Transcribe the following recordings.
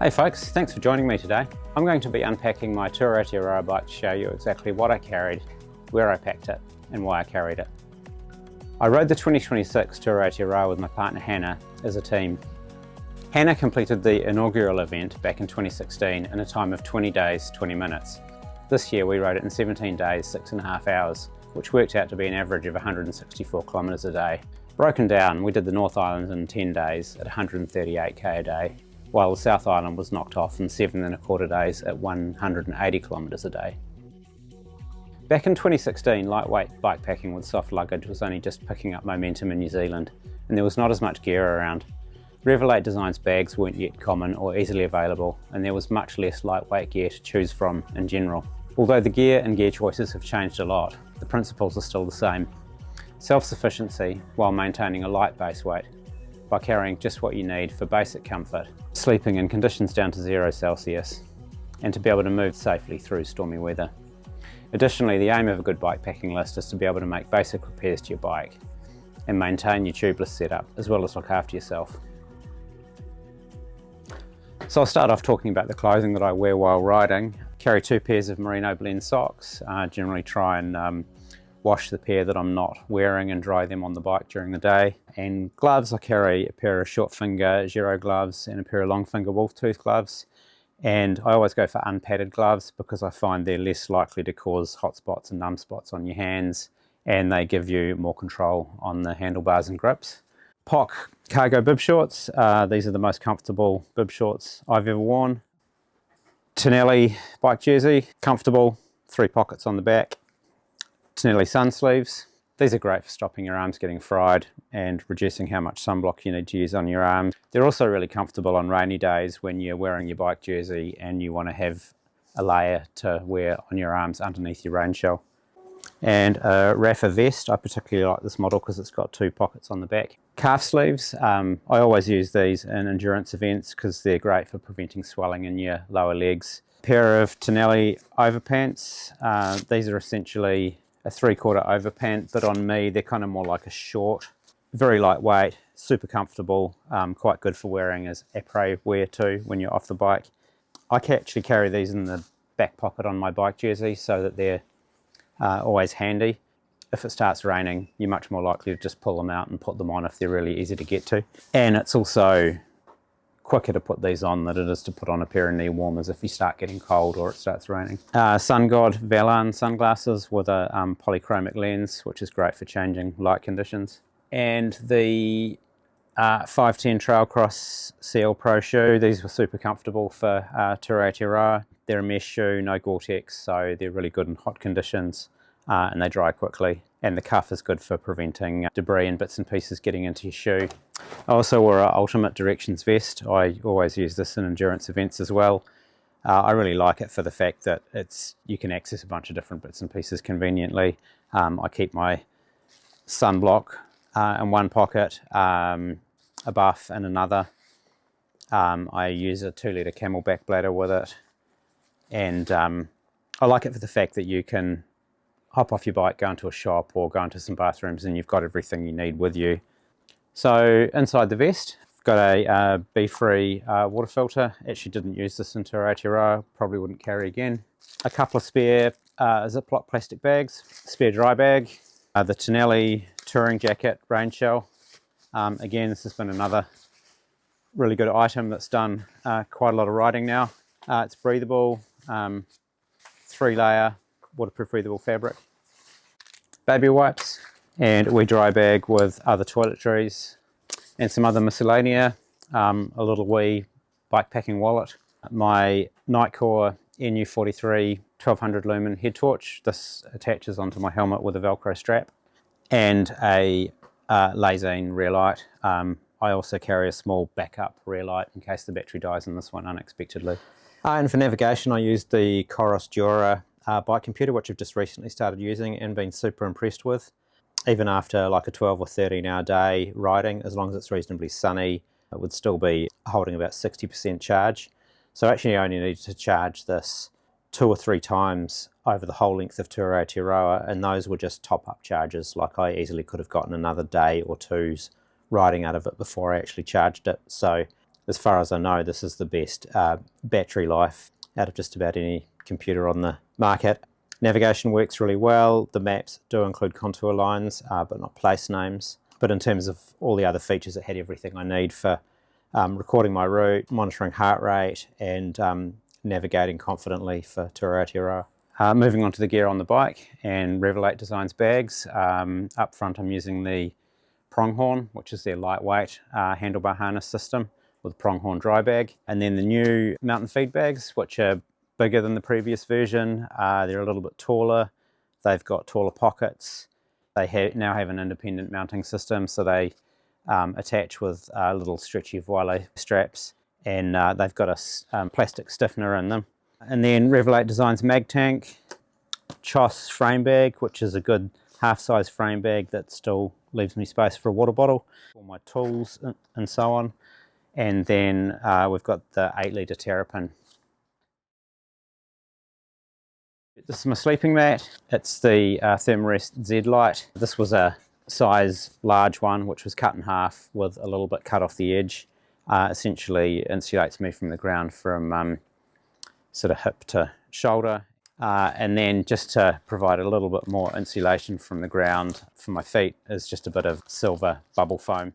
Hey folks, thanks for joining me today. I'm going to be unpacking my Tour Aotearoa bike to show you exactly what I carried, where I packed it, and why I carried it. I rode the 2026 Tour Aotearoa with my partner Hannah as a team. Hannah completed the inaugural event back in 2016 in a time of 20 days, 20 minutes. This year we rode it in 17 days, 6.5 hours, which worked out to be an average of 164 kilometres a day. Broken down, we did the North Island in 10 days at 138k a day, while the South Island was knocked off in 7.25 days at 180 kilometres a day. Back in 2016, lightweight bikepacking with soft luggage was only just picking up momentum in New Zealand, and there was not as much gear around. Revelate Designs bags weren't yet common or easily available, and there was much less lightweight gear to choose from in general. Although the gear and gear choices have changed a lot, the principles are still the same. Self-sufficiency while maintaining a light base weight, by carrying just what you need for basic comfort, sleeping in conditions down to 0 Celsius, and to be able to move safely through stormy weather. Additionally, the aim of a good bikepacking list is to be able to make basic repairs to your bike and maintain your tubeless setup, as well as look after yourself. So I'll start off talking about the clothing that I wear while riding. Carry 2 pairs of merino blend socks. Generally try and wash the pair that I'm not wearing and dry them on the bike during the day. And gloves, I carry a pair of short finger Giro gloves and a pair of long finger wolf tooth gloves. And I always go for unpadded gloves because I find they're less likely to cause hot spots and numb spots on your hands, and they give you more control on the handlebars and grips. POC cargo bib shorts. These are the most comfortable bib shorts I've ever worn. Tonelli bike jersey, comfortable, 3 pockets on the back. Tonelli sun sleeves. These are great for stopping your arms getting fried and reducing how much sunblock you need to use on your arms. They're also really comfortable on rainy days when you're wearing your bike jersey and you want to have a layer to wear on your arms underneath your rain shell. And a Rafa vest. I particularly like this model because it's got 2 pockets on the back. Calf sleeves. I always use these in endurance events because they're great for preventing swelling in your lower legs. Pair of Tonelli overpants. These are essentially a 3/4 overpant, but on me they're kind of more like a short, very lightweight, super comfortable, quite good for wearing as après wear too when you're off the bike. I can actually carry these in the back pocket on my bike jersey so that they're always handy. If it starts raining, you're much more likely to just pull them out and put them on if they're really easy to get to. And it's also quicker to put these on than it is to put on a pair of knee warmers if you start getting cold or it starts raining. Sun God Valan sunglasses with a polychromic lens, which is great for changing light conditions. And the 510 Trail Cross CL Pro shoe. These were super comfortable for Tour Aotearoa. They're a mesh shoe, no Gore-Tex, so they're really good in hot conditions and they dry quickly. And the cuff is good for preventing debris and bits and pieces getting into your shoe. I also wore an Ultimate Directions vest. I always use this in endurance events as well. I really like it for the fact that you can access a bunch of different bits and pieces conveniently. I keep my sunblock in one pocket, a buff in another. I use a 2-litre Camelback bladder with it. And I like it for the fact that you can hop off your bike, go into a shop or go into some bathrooms and you've got everything you need with you. So inside the vest, I've got a Be-Free water filter. Actually didn't use this in Tour Aotearoa, probably wouldn't carry again. A couple of spare Ziploc plastic bags, spare dry bag, the Tonelli touring jacket rain shell. Again, this has been another really good item that's done quite a lot of riding now. It's breathable, 3-layer waterproof breathable fabric. Baby wipes and a wee dry bag with other toiletries and some other miscellanea, a little wee bikepacking wallet, my Nightcore NU43 1200 lumen head torch. This attaches onto my helmet with a Velcro strap, and a Lazine rear light. I also carry a small backup rear light in case the battery dies in this one unexpectedly. And for navigation I used the Coros Dura bike computer, which I've just recently started using and been super impressed with. Even after like a 12 or 13 hour day riding, as long as it's reasonably sunny, it would still be holding about 60% charge. So actually I only need to charge this 2 or 3 times over the whole length of Tour Aotearoa, and those were just top-up charges. Like I easily could have gotten another day or two's riding out of it before I actually charged it. So as far as I know, this is the best battery life out of just about any computer on the market. Navigation works really well. The maps do include contour lines, but not place names. But in terms of all the other features, it had everything I need for recording my route, monitoring heart rate, and navigating confidently for Tour Aotearoa. Moving on to the gear on the bike and Revelate Designs bags. Up front I'm using the Pronghorn, which is their lightweight handlebar harness system with Pronghorn dry bag. And then the new mountain feed bags, which are bigger than the previous version. They're a little bit taller. They've got taller pockets. They now have an independent mounting system, so they attach with little stretchy voile straps, and they've got a plastic stiffener in them. And then Revelate Designs mag tank, Choss frame bag, which is a good half-size frame bag that still leaves me space for a water bottle, all my tools and so on. And then we've got the 8-litre Terrapin. This is my sleeping mat. It's the Thermarest Z Lite. This was a size large one, which was cut in half with a little bit cut off the edge. Essentially insulates me from the ground from sort of hip to shoulder. And then just to provide a little bit more insulation from the ground for my feet is just a bit of silver bubble foam.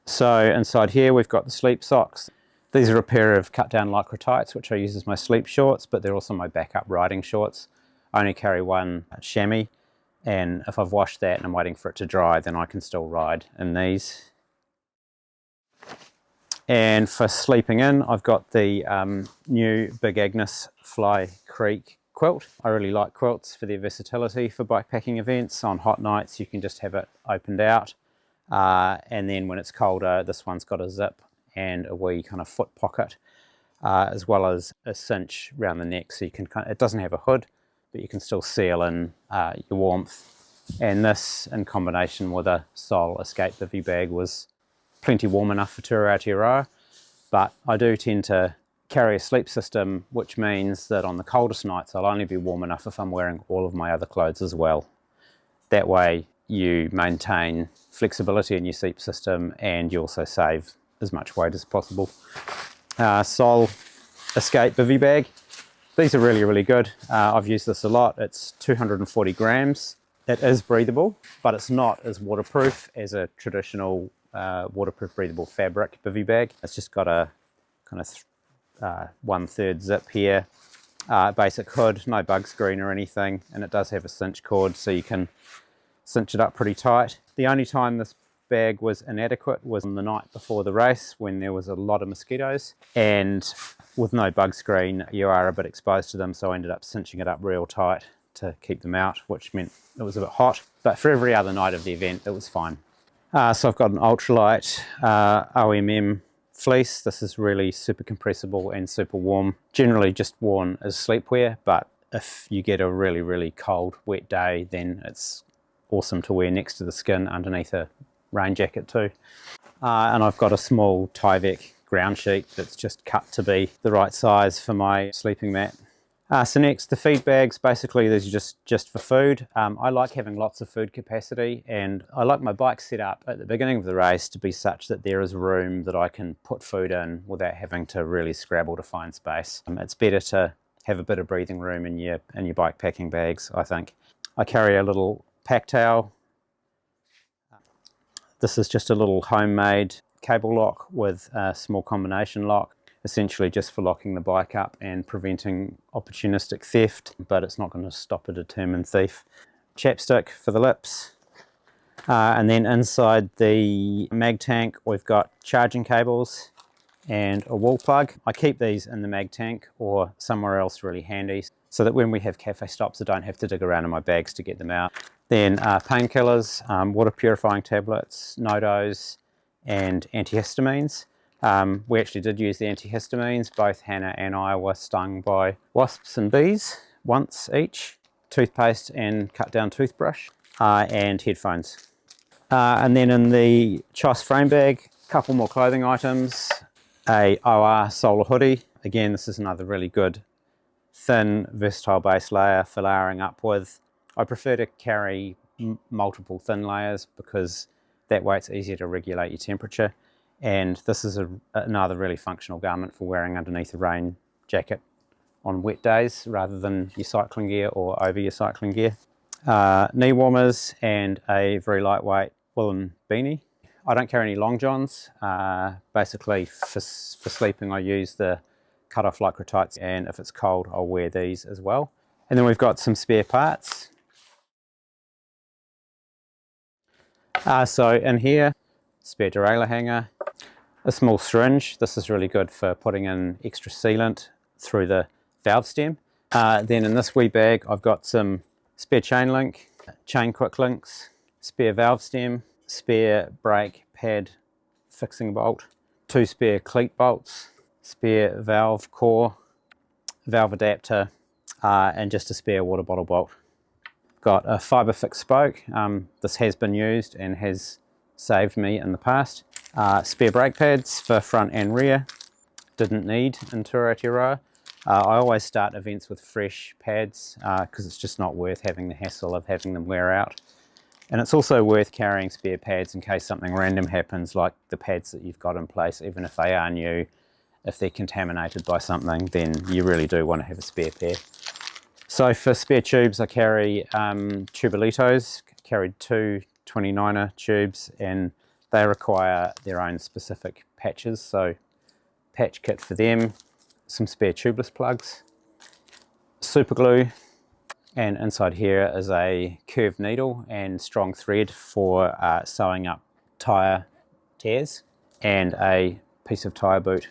So inside here we've got the sleep socks. These are a pair of cut down lycra tights which I use as my sleep shorts, but they're also my backup riding shorts. I only carry one chamois, and if I've washed that and I'm waiting for it to dry, then I can still ride in these. And for sleeping in, I've got the new Big Agnes Fly Creek quilt. I really like quilts for their versatility for bikepacking events. On hot nights you can just have it opened out, and then when it's colder, this one's got a zip and a wee kind of foot pocket, as well as a cinch around the neck, so you can it doesn't have a hood, but you can still seal in your warmth. And this, in combination with a Sol Escape bivy bag, was plenty warm enough for Tour Aotearoa. But I do tend to carry a sleep system, which means that on the coldest nights I'll only be warm enough if I'm wearing all of my other clothes as well. That way you maintain flexibility in your sleep system and you also save as much weight as possible. Sol Escape bivy bag. These are really, really good. I've used this a lot. It's 240 grams. It is breathable, but it's not as waterproof as a traditional waterproof breathable fabric bivy bag. It's just got a kind of 1/3 zip here, basic hood, no bug screen or anything, and it does have a cinch cord so you can cinch it up pretty tight. The only time this bag was inadequate was on the night before the race when there was a lot of mosquitoes, and with no bug screen you are a bit exposed to them, so I ended up cinching it up real tight to keep them out, which meant it was a bit hot. But for every other night of the event it was fine. So I've got an ultralight OMM fleece. This is really super compressible and super warm. Generally just worn as sleepwear, but if you get a really, really cold, wet day, then it's awesome to wear next to the skin underneath a rain jacket too. And I've got a small Tyvek ground sheet that's just cut to be the right size for my sleeping mat. So next, the feed bags. Basically these are just for food. I like having lots of food capacity, and I like my bike set up at the beginning of the race to be such that there is room that I can put food in without having to really scrabble to find space. It's better to have a bit of breathing room in your bike packing bags, I think. I carry a little pack towel. This is just a little homemade cable lock with a small combination lock, essentially just for locking the bike up and preventing opportunistic theft, but it's not going to stop a determined thief. Chapstick for the lips. And then inside the mag tank we've got charging cables and a wall plug. I keep these in the mag tank or somewhere else really handy, so that when we have cafe stops I don't have to dig around in my bags to get them out. Then painkillers, water purifying tablets, NoDoz and antihistamines. We actually did use the antihistamines. Both Hannah and I were stung by wasps and bees once each. Toothpaste and cut down toothbrush, and headphones. And then in the Choss frame bag, a couple more clothing items. A OR solar hoodie. Again, this is another really good thin versatile base layer for layering up with. I prefer to carry multiple thin layers because that way it's easier to regulate your temperature. And this is another really functional garment for wearing underneath a rain jacket on wet days rather than your cycling gear or over your cycling gear. Knee warmers and a very lightweight woolen beanie. I don't carry any long johns. Basically for sleeping I use the cut-off lycra tights, and if it's cold I'll wear these as well. And then we've got some spare parts. So in here, spare derailleur hanger, a small syringe. This is really good for putting in extra sealant through the valve stem. Then in this wee bag I've got some spare chain link, chain quick links, spare valve stem, spare brake pad fixing bolt, 2 spare cleat bolts, spare valve core, valve adapter, and just a spare water bottle bolt. Got a fibre fixed spoke. This has been used and has saved me in the past. Spare brake pads for front and rear. Didn't need in Tour Aotearoa. I always start events with fresh pads because it's just not worth having the hassle of having them wear out. And it's also worth carrying spare pads in case something random happens, like the pads that you've got in place, even if they are new. If they're contaminated by something, then you really do want to have a spare pair. So for spare tubes, I carry Tubalitos. Carried 2 29er tubes, and they require their own specific patches. So patch kit for them, some spare tubeless plugs, super glue, and inside here is a curved needle and strong thread for sewing up tyre tears, and a piece of tyre boot.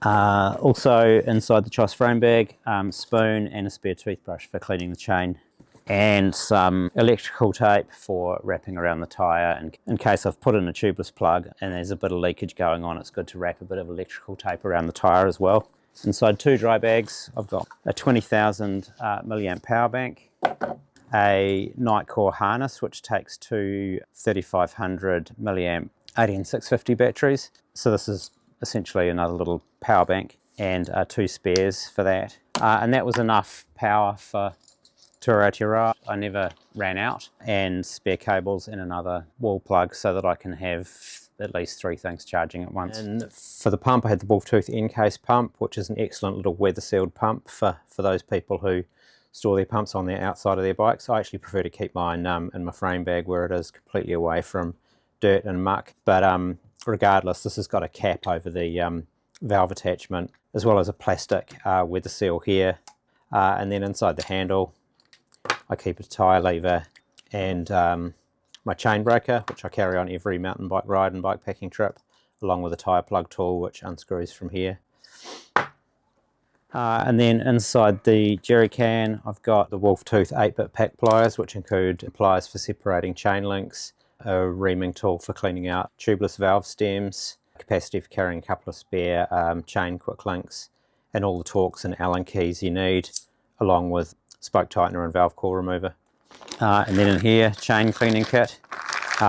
Also inside the choss frame bag, spoon and a spare toothbrush for cleaning the chain, and some electrical tape for wrapping around the tyre. And in case I've put in a tubeless plug and there's a bit of leakage going on, it's good to wrap a bit of electrical tape around the tyre as well. Inside 2 dry bags, I've got a 20,000 milliamp power bank, a Nightcore harness which takes 2 3500 milliamp 18650 batteries. So this is essentially another little power bank, and 2 spares for that. And that was enough power for Tour Aotearoa. I never ran out, and spare cables and another wall plug so that I can have at least 3 things charging at once. And for the pump, I had the Wolftooth N-case pump, which is an excellent little weather sealed pump for those people who store their pumps on the outside of their bikes. I actually prefer to keep mine in my frame bag where it is completely away from dirt and muck. But regardless, this has got a cap over the valve attachment, as well as a plastic weather seal here. And then inside the handle, I keep a tyre lever and my chain breaker, which I carry on every mountain bike ride and bike packing trip, along with a tyre plug tool, which unscrews from here. And then inside the jerry can, I've got the Wolftooth 8-bit pack pliers, which include pliers for separating chain links, a reaming tool for cleaning out tubeless valve stems, capacity for carrying a couple of spare chain quick links, and all the Torx and Allen keys you need, along with spoke tightener and valve core remover. And then in here, chain cleaning kit,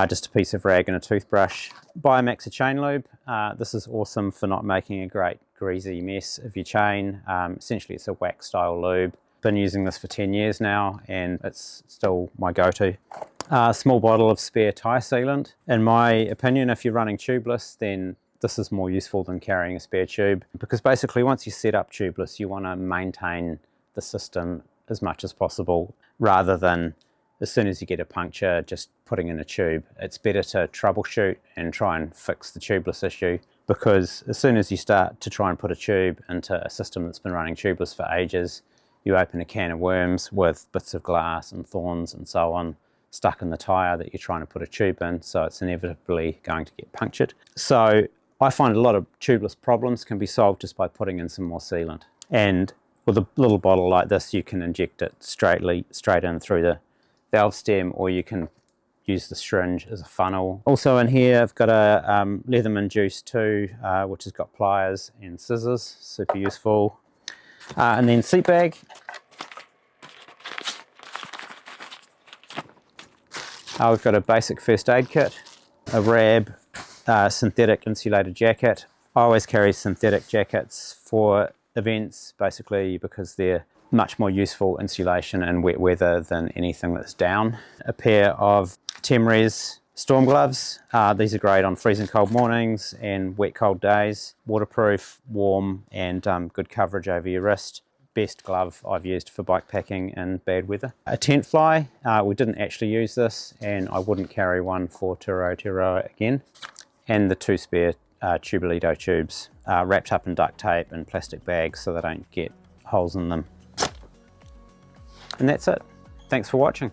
just a piece of rag and a toothbrush. Biomaxa chain lube. This is awesome for not making a great greasy mess of your chain. Essentially it's a wax style lube. Been using this for 10 years now and it's still my go-to. Small bottle of spare tyre sealant. In my opinion, if you're running tubeless, then this is more useful than carrying a spare tube, because basically once you set up tubeless, you want to maintain the system as much as possible, rather than as soon as you get a puncture just putting in a tube. It's better to troubleshoot and try and fix the tubeless issue, because as soon as you start to try and put a tube into a system that's been running tubeless for ages, you open a can of worms with bits of glass and thorns and so on stuck in the tyre that you're trying to put a tube in, so it's inevitably going to get punctured. So I find a lot of tubeless problems can be solved just by putting in some more sealant. And with a little bottle like this, you can inject it straight in through the valve stem, or you can use the syringe as a funnel. Also in here I've got a Leatherman Juice 2, which has got pliers and scissors, super useful. And then seat bag. We've got a basic first aid kit, a RAB synthetic insulated jacket. I always carry synthetic jackets for events, basically because they're much more useful insulation in wet weather than anything that's down. A pair of Temres Storm gloves, these are great on freezing cold mornings and wet cold days. Waterproof, warm, and good coverage over your wrist. Best glove I've used for bike packing in bad weather. A tent fly, we didn't actually use this, and I wouldn't carry one for Tour Aotearoa again. And the 2 spare Tubolito tubes, wrapped up in duct tape and plastic bags so they don't get holes in them. And that's it. Thanks for watching.